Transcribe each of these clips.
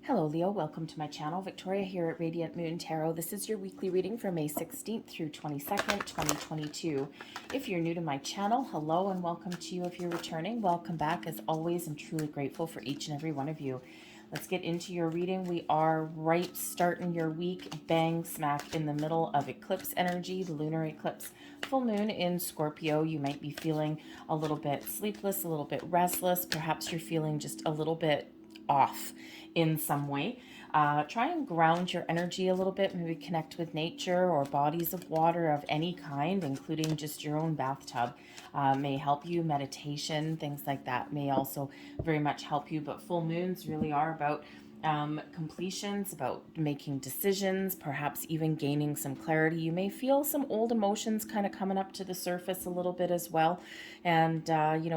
Hello Leo, welcome to my channel. Victoria here at Radiant Moon Tarot. This is your weekly reading for May 16th through 22nd, 2022. If you're new to my channel, hello and welcome to you. If you're returning, welcome back. As always, I'm truly grateful for each and every one of you. Let's get into your reading. We are right starting your week, bang smack in the middle of eclipse energy, the lunar eclipse, full moon in Scorpio. You might be feeling a little bit sleepless, a little bit restless. Perhaps you're feeling just a little bit off in some way. Try and ground your energy a little bit, maybe connect with nature or bodies of water of any kind, including just your own bathtub. May help you. Meditation, things like that may also very much help you. But full moons really are about completions, about making decisions, perhaps even gaining some clarity. You may feel some old emotions kind of coming up to the surface a little bit as well. And,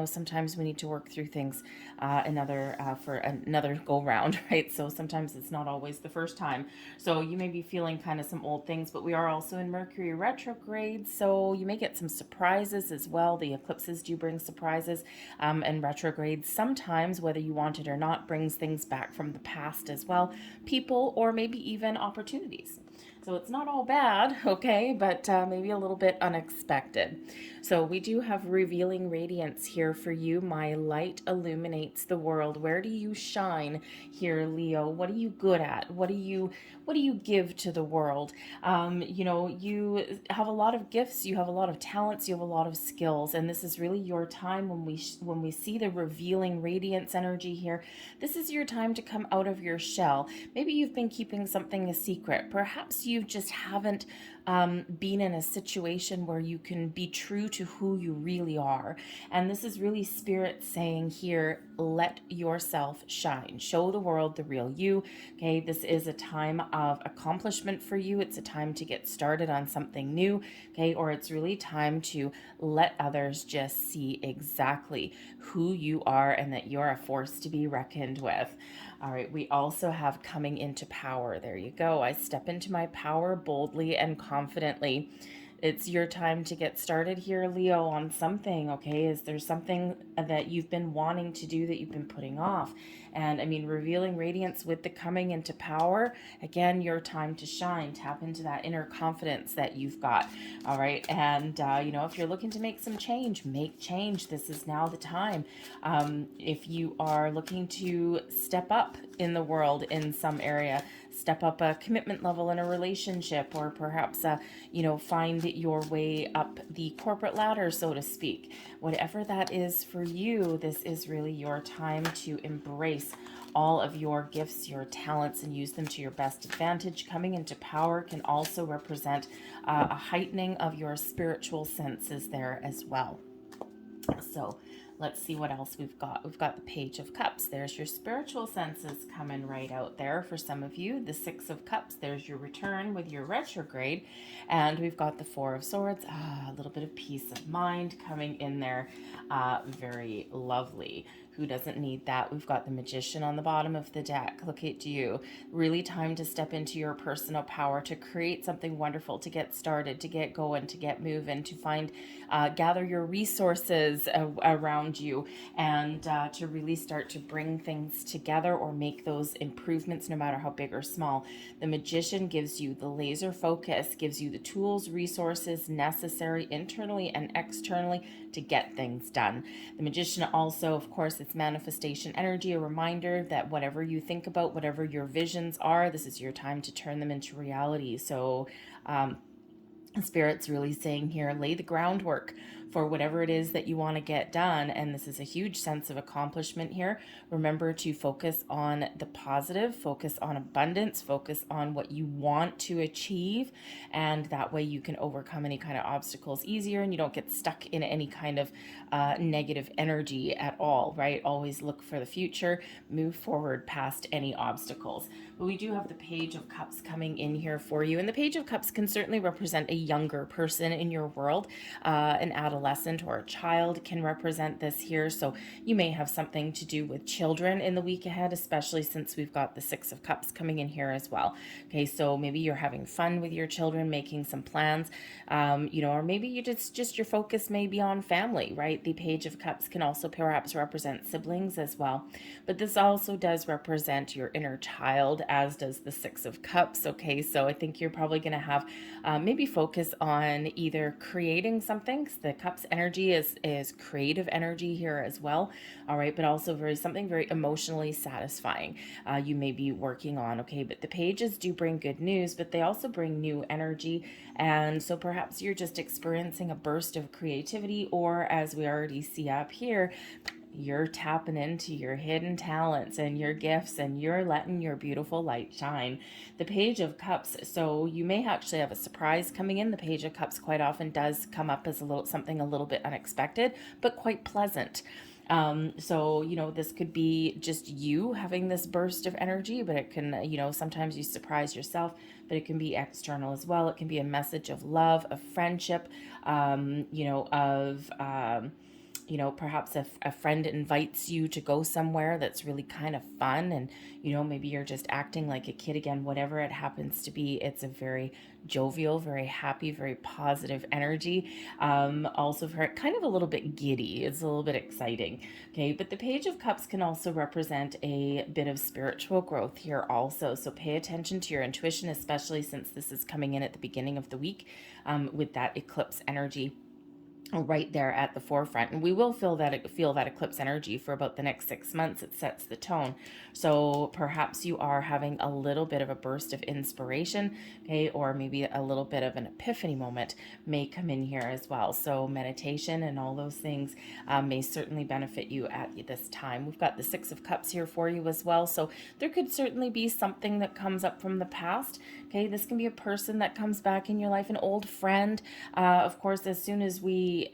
sometimes we need to work through things for another go round, right? So sometimes it's not always the first time. So you may be feeling kind of some old things, but we are also in Mercury retrograde. So you may get some surprises as well. The eclipses do bring surprises, and retrograde sometimes, whether you want it or not, brings things back from the past as well, people or maybe even opportunities. So it's not all bad, okay, but maybe a little bit unexpected. So we do have revealing radiance here for you. My light illuminates the world. Where do you shine here, Leo? What are you good at? What do you give to the world? You have a lot of gifts, you have a lot of talents, you have a lot of skills, and this is really your time when we see the revealing radiance energy here. This is your time to come out of your shell. Maybe you've been keeping something a secret. Perhaps you just haven't been in a situation where you can be true to who you really are. And this is really Spirit saying here, let yourself shine. Show the world the real you. Okay, this is a time of accomplishment for you. It's a time to get started on something new. Okay, or it's really time to let others just see exactly who you are and that you're a force to be reckoned with. All right, we also have coming into power. There you go. I step into my power boldly and confidently. It's your time to get started here, Leo, on something, okay? Is there something that you've been wanting to do that you've been putting off? And I mean, revealing radiance with the coming into power, again, your time to shine. Tap into that inner confidence that you've got, all right? And, if you're looking to make some change, make change. This is now the time. If you are looking to step up in the world in some area, step up a commitment level in a relationship, or perhaps find your way up the corporate ladder, so to speak. Whatever that is for you, this is really your time to embrace all of your gifts, your talents, and use them to your best advantage. Coming into power can also represent a heightening of your spiritual senses there as well. So let's see what else we've got. We've got the Page of Cups. There's your spiritual senses coming right out there for some of you. The Six of Cups, there's your return with your retrograde. And we've got the Four of Swords, a little bit of peace of mind coming in there. Very lovely. Who doesn't need that? We've got the Magician on the bottom of the deck. Look at you. Really time to step into your personal power, to create something wonderful, to get started, to get going, to get moving, to gather your resources around you, and to really start to bring things together or make those improvements, no matter how big or small. The Magician gives you the laser focus, gives you the tools, resources necessary internally and externally to get things done. The Magician also, of course, it's manifestation energy, a reminder that whatever you think about, whatever your visions are, this is your time to turn them into reality. So Spirit's really saying here, lay the groundwork for whatever it is that you want to get done. And this is a huge sense of accomplishment here. Remember to focus on the positive, focus on abundance, focus on what you want to achieve. And that way you can overcome any kind of obstacles easier, and you don't get stuck in any kind of negative energy at all, right? Always look for the future, move forward past any obstacles. But we do have the Page of Cups coming in here for you. And the Page of Cups can certainly represent a younger person in your world. An adolescent or a child can represent this here. So you may have something to do with children in the week ahead, especially since we've got the Six of Cups coming in here as well. Okay, so maybe you're having fun with your children, making some plans, or maybe you just your focus may be on family, right? The Page of Cups can also perhaps represent siblings as well. But this also does represent your inner child, as does the Six of Cups. Okay, so I think you're probably going to have maybe focus on either creating something. The Cups energy is creative energy here as well. All right, but also something very emotionally satisfying. You may be working on. Okay, but the pages do bring good news, but they also bring new energy. And so perhaps you're just experiencing a burst of creativity, or as we already see up here, you're tapping into your hidden talents and your gifts, and you're letting your beautiful light shine. The Page of Cups, so you may actually have a surprise coming in. The Page of Cups quite often does come up as something a little bit unexpected, but quite pleasant. This could be just you having this burst of energy, but it can, sometimes you surprise yourself, but it can be external as well. It can be a message of love, of friendship, perhaps a friend invites you to go somewhere that's really kind of fun, and maybe you're just acting like a kid again. Whatever it happens to be, it's a very jovial, very happy, very positive energy. Also for kind of a little bit giddy. It's a little bit exciting. Okay, but the Page of Cups can also represent a bit of spiritual growth here also. So pay attention to your intuition, especially since this is coming in at the beginning of the week with that eclipse energy right there at the forefront. And we will feel that eclipse energy for about the next 6 months. It sets the tone. So perhaps you are having a little bit of a burst of inspiration, okay, or maybe a little bit of an epiphany moment may come in here as well. So meditation and all those things may certainly benefit you at this time. We've got the Six of Cups here for you as well. So there could certainly be something that comes up from the past. Okay, this can be a person that comes back in your life, an old friend. Of course, as soon as we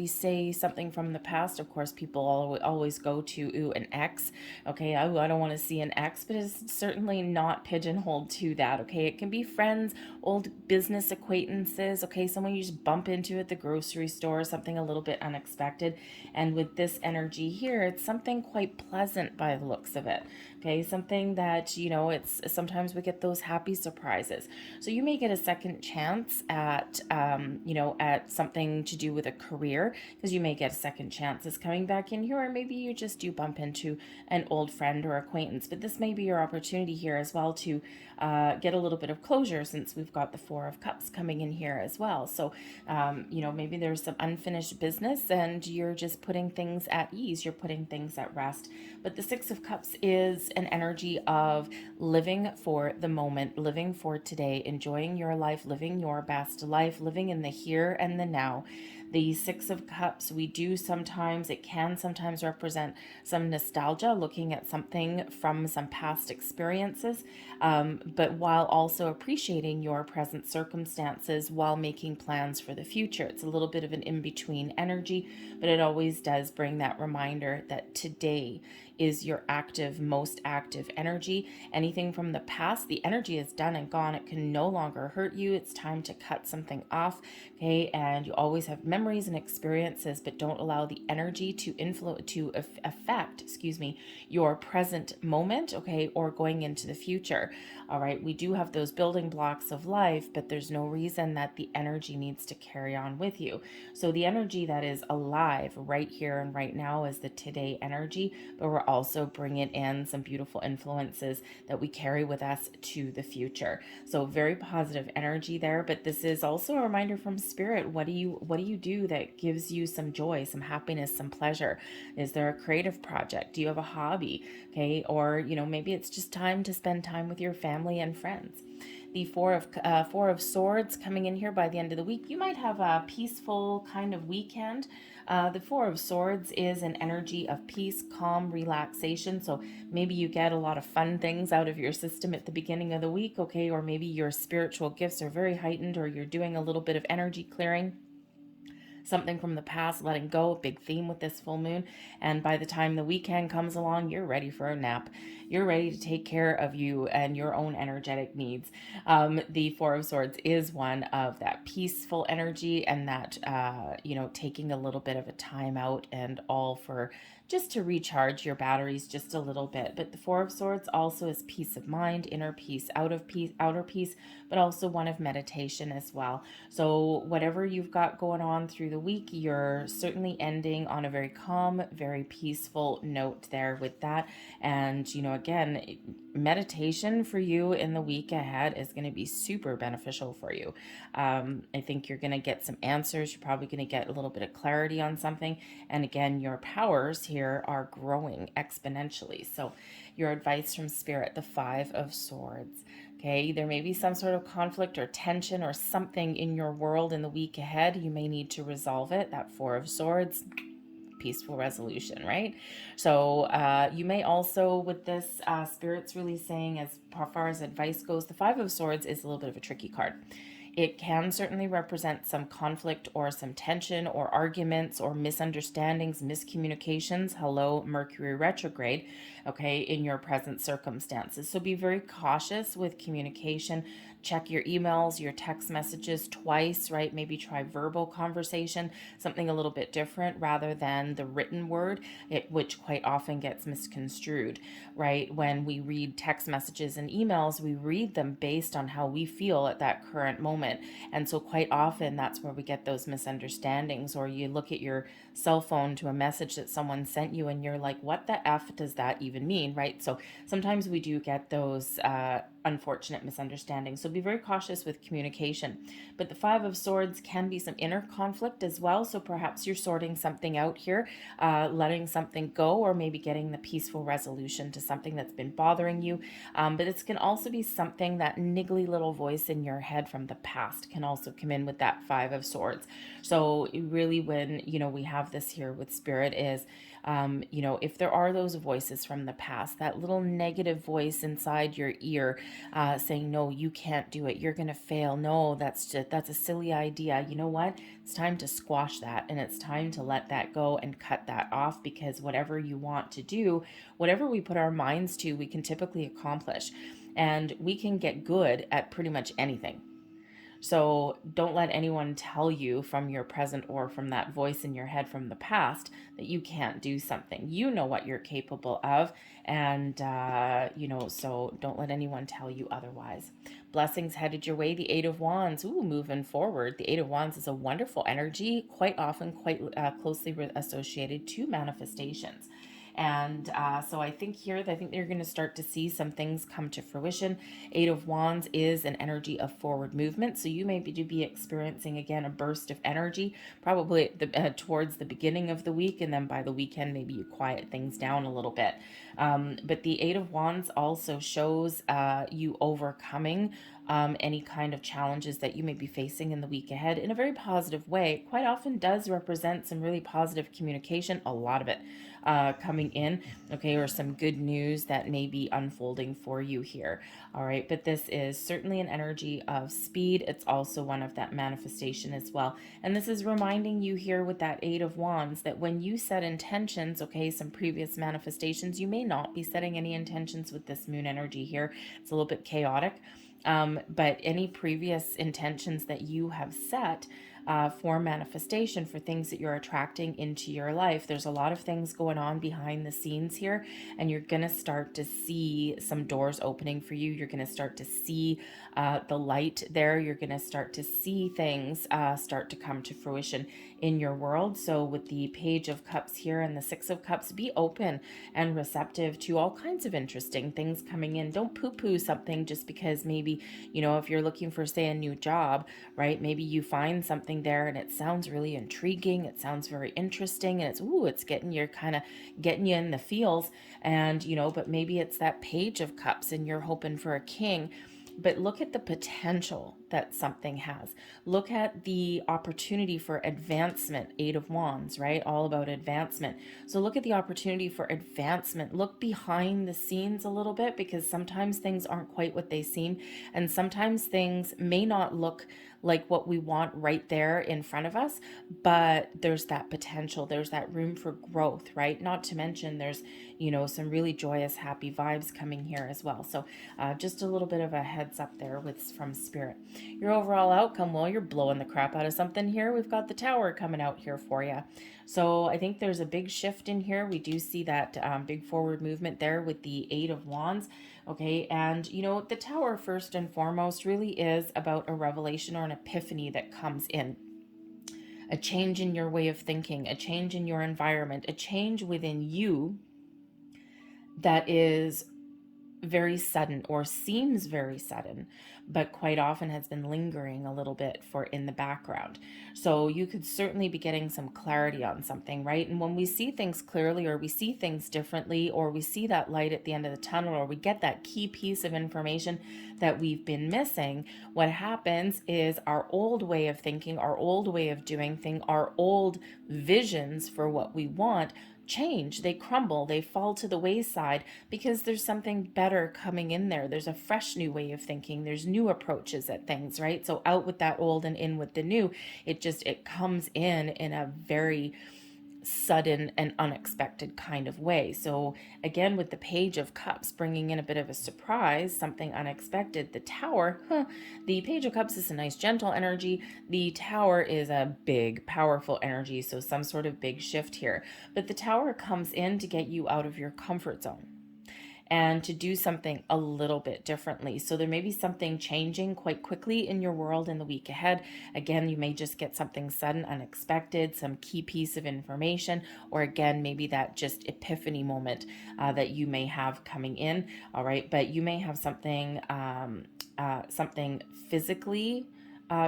say something from the past, of course, people always go to an ex. Okay, I don't want to see an ex, but it's certainly not pigeonholed to that. Okay, it can be friends, old business acquaintances. Okay, someone you just bump into at the grocery store, something a little bit unexpected. And with this energy here, it's something quite pleasant by the looks of it. Okay, something that, it's sometimes we get those happy surprises. So you may get a second chance at, at something to do with a career, because you may get a second chances coming back in here, or maybe you just do bump into an old friend or acquaintance. But this may be your opportunity here as well to get a little bit of closure, since we've got the Four of Cups coming in here as well. So, maybe there's some unfinished business and you're just putting things at ease, you're putting things at rest. But the Six of Cups is an energy of living for the moment, living for today, enjoying your life, living your best life, living in the here and the now. The Six of Cups, it can sometimes represent some nostalgia, looking at something from some past experiences, but while also appreciating your present circumstances while making plans for the future. It's a little bit of an in-between energy, but it always does bring that reminder that today is your most active energy. Anything from the past, the energy is done and gone. It can no longer hurt you. It's time to cut something off. Okay, and you always have memories and experiences, but don't allow the energy to affect, your present moment, okay, or going into the future. All right, we do have those building blocks of life, but there's no reason that the energy needs to carry on with you. So the energy that is alive right here and right now is the today energy, but we're also bringing in some beautiful influences that we carry with us to the future. So very positive energy there, but this is also a reminder from spirit. What do you do that gives you some joy, some happiness, some pleasure? Is there a creative project? Do you have a hobby? Okay, or maybe it's just time to spend time with your family and friends. The Four of Swords coming in here by the end of the week. You might have a peaceful kind of weekend. The Four of Swords is an energy of peace, calm, relaxation. So maybe you get a lot of fun things out of your system at the beginning of the week, okay? Or maybe your spiritual gifts are very heightened, or you're doing a little bit of energy clearing. something from the past, letting go, a big theme with this full moon. And by the time the weekend comes along, you're ready for a nap. You're ready to take care of you and your own energetic needs. The Four of Swords is one of that peaceful energy and that, taking a little bit of a time out and all for just to recharge your batteries just a little bit. But the Four of Swords also is peace of mind, inner peace, outer peace, but also one of meditation as well. So whatever you've got going on through the week, you're certainly ending on a very calm, very peaceful note there with that. And, again, meditation for you in the week ahead is going to be super beneficial for you. I think you're going to get some answers. You're probably going to get a little bit of clarity on something. And again, your powers here are growing exponentially. So your advice from Spirit, the Five of Swords. Okay, there may be some sort of conflict or tension or something in your world in the week ahead. You may need to resolve it. That Four of Swords, peaceful resolution, right? So you may also, with this, Spirit's really saying, as far as advice goes, the Five of Swords is a little bit of a tricky card. It can certainly represent some conflict or some tension or arguments or misunderstandings, miscommunications. Hello, Mercury retrograde, okay, in your present circumstances. So be very cautious with communication. Check your emails, your text messages twice, right? Maybe try verbal conversation, something a little bit different rather than the written word, which quite often gets misconstrued, right? When we read text messages and emails, we read them based on how we feel at that current moment. And so quite often that's where we get those misunderstandings, or you look at your cell phone to a message that someone sent you and you're like, what the F does that even mean, right? So sometimes we do get those unfortunate misunderstandings. So be very cautious with communication. But the Five of Swords can be some inner conflict as well. So perhaps you're sorting something out here, letting something go, or maybe getting the peaceful resolution to something that's been bothering you. But it can also be something, that niggly little voice in your head from the past can also come in with that Five of Swords. So really, when, we have this here with Spirit is, if there are those voices from the past, that little negative voice inside your ear saying, no, you can't do it, you're going to fail, no, that's a silly idea. You know what? It's time to squash that, and it's time to let that go and cut that off, because whatever you want to do, whatever we put our minds to, we can typically accomplish, and we can get good at pretty much anything. So don't let anyone tell you from your present or from that voice in your head from the past that you can't do something. You know what you're capable of. And, so don't let anyone tell you otherwise. Blessings headed your way. The Eight of Wands. Ooh, moving forward. The Eight of Wands is a wonderful energy, quite often quite closely associated to manifestations. And so I think you're going to start to see some things come to fruition. Eight of Wands is an energy of forward movement. So you may be experiencing, again, a burst of energy, probably towards the beginning of the week. And then by the weekend, maybe you quiet things down a little bit. But the Eight of Wands also shows you overcoming any kind of challenges that you may be facing in the week ahead in a very positive way. It quite often does represent some really positive communication, a lot of it coming in, okay, or some good news that may be unfolding for you here. All right, but this is certainly an energy of speed. It's also one of that manifestation as well. And this is reminding you here with that Eight of Wands that when you set intentions, okay, some previous manifestations, you may not be setting any intentions with this moon energy here. It's a little bit chaotic. But any previous intentions that you have set for manifestation, for things that you're attracting into your life, there's a lot of things going on behind the scenes here, and you're going to start to see some doors opening for you. You're going to start to see the light there. You're going to start to see things start to come to fruition in your world. So with the Page of Cups here and the Six of Cups, be open and receptive to all kinds of interesting things coming in. Don't poo-poo something just because maybe, if you're looking for, say, a new job, right? Maybe you find something there and it sounds really intriguing. It sounds very interesting, and it's getting you in the feels, and, but maybe it's that Page of Cups and you're hoping for a king. But look at the potential that something has. Look at the opportunity for advancement. Eight of Wands, right? All about advancement. So look at the opportunity for advancement. Look behind the scenes a little bit, because sometimes things aren't quite what they seem. And sometimes things may not look like what we want right there in front of us, but there's that potential, there's that room for growth, right? Not to mention there's, some really joyous, happy vibes coming here as well. So just a little bit of a heads up there from Spirit. Your overall outcome, well, you're blowing the crap out of something here. We've got the Tower coming out here for you. So I think there's a big shift in here. We do see that big forward movement there with the Eight of Wands. Okay, and the Tower, first and foremost, really is about a revelation or an epiphany that comes in. A change in your way of thinking, a change in your environment, a change within you that is very sudden or seems very sudden, but quite often has been lingering a little bit in the background. So you could certainly be getting some clarity on something, right? And when we see things clearly, or we see things differently, or we see that light at the end of the tunnel, or we get that key piece of information that we've been missing, what happens is our old way of thinking, our old way of doing things, our old visions for what we want change, they crumble, they fall to the wayside, because there's something better coming in there. There's a fresh new way of thinking. There's new approaches at things, right? So out with that old and in with the new. It comes in a very sudden and unexpected kind of way. So again, with the Page of Cups bringing in a bit of a surprise, something unexpected, the Tower, the Page of Cups is a nice gentle energy. The Tower is a big, powerful energy. So some sort of big shift here. But the Tower comes in to get you out of your comfort zone and to do something a little bit differently. So there may be something changing quite quickly in your world in the week ahead. Again, you may just get something sudden, unexpected, some key piece of information, or again, maybe that just epiphany moment that you may have coming in. All right, but you may have something physically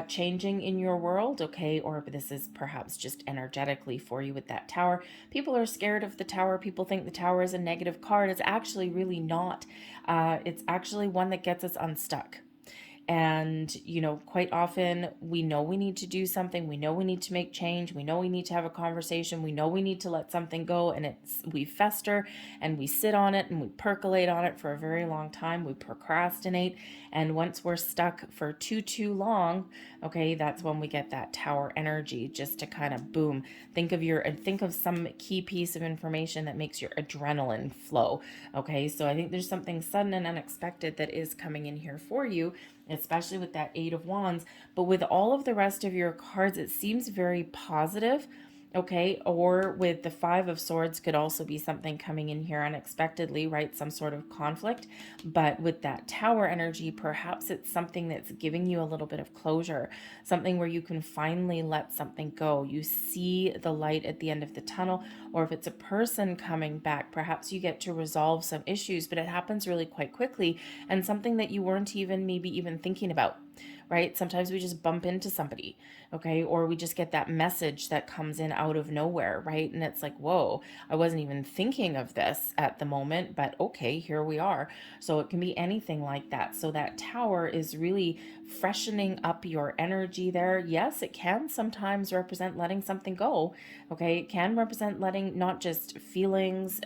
changing in your world, okay? Or this is perhaps just energetically for you with that Tower. People are scared of the Tower. People think the Tower is a negative card. It's actually really not. It's actually one that gets us unstuck. And, quite often we know we need to do something. We know we need to make change. We know we need to have a conversation. We know we need to let something go. And we fester and we sit on it and we percolate on it for a very long time. We procrastinate. And once we're stuck for too long, okay, that's when we get that Tower energy, just to kind of boom. Think of some key piece of information that makes your adrenaline flow. Okay, so I think there's something sudden and unexpected that is coming in here for you, especially with that Eight of Wands. But with all of the rest of your cards, it seems very positive. Okay, or with the Five of Swords could also be something coming in here unexpectedly, right? Some sort of conflict. But with that Tower energy, perhaps it's something that's giving you a little bit of closure, something where you can finally let something go. You see the light at the end of the tunnel, or if it's a person coming back, perhaps you get to resolve some issues, but it happens really quite quickly, and something that you weren't maybe even thinking about. Right? Sometimes we just bump into somebody, okay? Or we just get that message that comes in out of nowhere, right? And it's like, whoa, I wasn't even thinking of this at the moment, but okay, here we are. So it can be anything like that. So that Tower is really freshening up your energy there. Yes, it can sometimes represent letting something go, okay? It can represent letting not just feelings,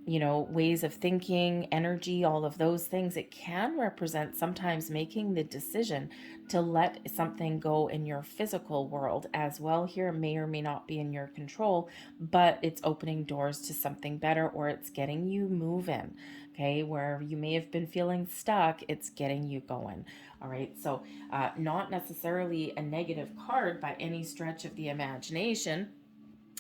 ways of thinking, energy, all of those things. It can represent sometimes making the decision to let something go in your physical world as well. Here may or may not be in your control, but it's opening doors to something better, or it's getting you moving. Okay, where you may have been feeling stuck, it's getting you going. All right, so not necessarily a negative card by any stretch of the imagination.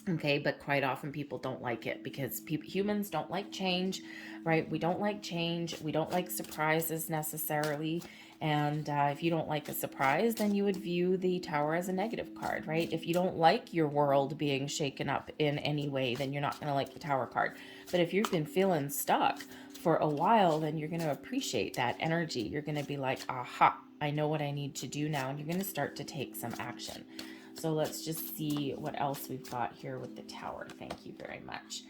Okay, but quite often people don't like it because humans don't like change, right? We don't like change. We don't like surprises necessarily. And if you don't like a surprise, then you would view the Tower as a negative card, right? If you don't like your world being shaken up in any way, then you're not going to like the Tower card. But if you've been feeling stuck for a while, then you're going to appreciate that energy. You're going to be like, aha, I know what I need to do now. And you're going to start to take some action. So let's just see what else we've got here with the Tower. Thank you very much.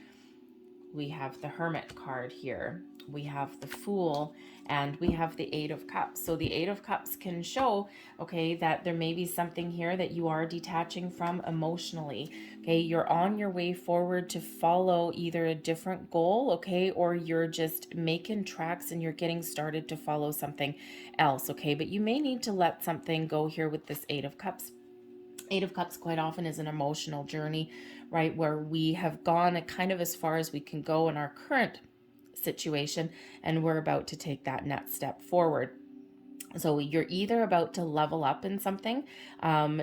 we have the Hermit card here, we have the Fool, and we have the Eight of Cups. So the Eight of Cups can show, okay, that there may be something here that you are detaching from emotionally. Okay, you're on your way forward to follow either a different goal, okay, or you're just making tracks and you're getting started to follow something else, okay? But you may need to let something go here with this Eight of Cups. Eight of Cups quite often is an emotional journey, right, where we have gone kind of as far as we can go in our current situation, and we're about to take that next step forward. So you're either about to level up in something,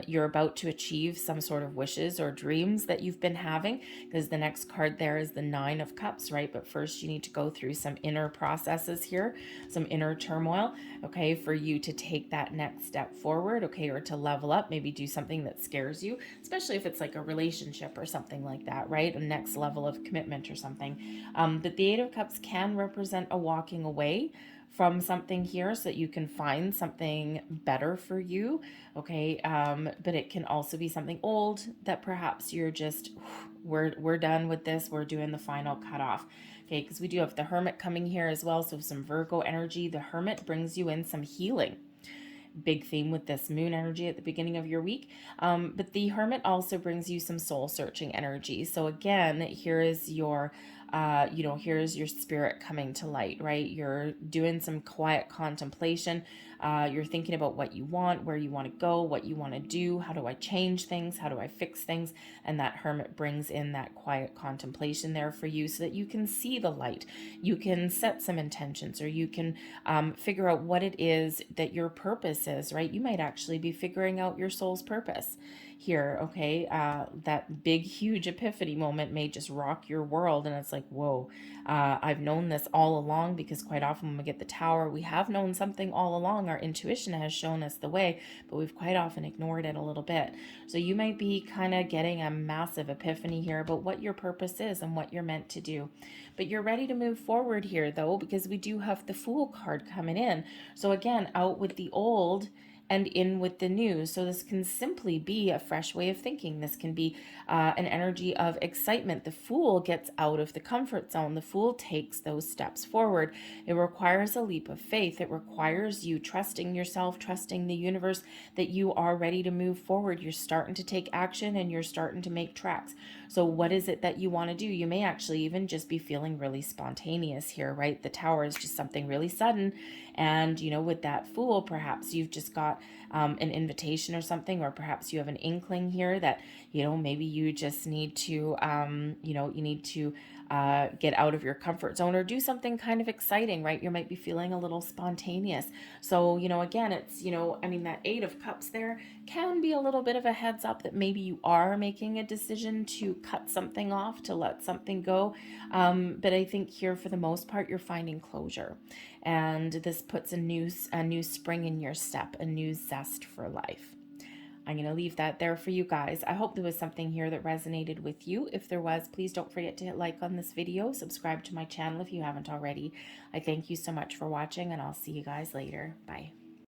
you're about to achieve some sort of wishes or dreams that you've been having, because the next card there is the Nine of Cups, right? But first you need to go through some inner processes here, some inner turmoil, okay, for you to take that next step forward, okay, or to level up, maybe do something that scares you, especially if it's like a relationship or something like that, right? A next level of commitment or something. But the Eight of Cups can represent a walking away from something here so that you can find something better for you, okay? But it can also be something old that perhaps you're just, we're done with this, we're doing the final cutoff, okay? Because we do have the Hermit coming here as well, so some Virgo energy. The Hermit brings you in some healing. Big theme with this moon energy at the beginning of your week. But the Hermit also brings you some soul searching energy. So again, here is your here's your spirit coming to light, right? You're doing some quiet contemplation. You're thinking about what you want, where you want to go, what you want to do. How do I change things? How do I fix things? And that Hermit brings in that quiet contemplation there for you so that you can see the light. You can set some intentions, or you can figure out what it is that your purpose is, right? You might actually be figuring out your soul's purpose here, okay? That big, huge epiphany moment may just rock your world, and it's like, whoa, I've known this all along, because quite often when we get the Tower, we have known something all along. Our intuition has shown us the way, but we've quite often ignored it a little bit. So you might be kind of getting a massive epiphany here about what your purpose is and what you're meant to do. But you're ready to move forward here, though, because we do have the Fool card coming in. So again, out with the old and in with the new. So this can simply be a fresh way of thinking. This can be an energy of excitement. The Fool gets out of the comfort zone. The Fool takes those steps forward. It requires a leap of faith. It requires you trusting yourself, trusting the universe that you are ready to move forward. You're starting to take action and you're starting to make tracks. So what is it that you want to do? You may actually even just be feeling really spontaneous here, right? The Tower is just something really sudden. And, with that Fool, perhaps you've just got an invitation or something, or perhaps you have an inkling here that, maybe you just need to, get out of your comfort zone or do something kind of exciting, right? You might be feeling a little spontaneous. So, again, it's, that Eight of Cups there can be a little bit of a heads up that maybe you are making a decision to cut something off, to let something go. But I think here, for the most part, you're finding closure. And this puts a new spring in your step, a new zest for life. I'm going to leave that there for you guys. I hope there was something here that resonated with you. If there was, please don't forget to hit like on this video. Subscribe to my channel if you haven't already. I thank you so much for watching, and I'll see you guys later. Bye.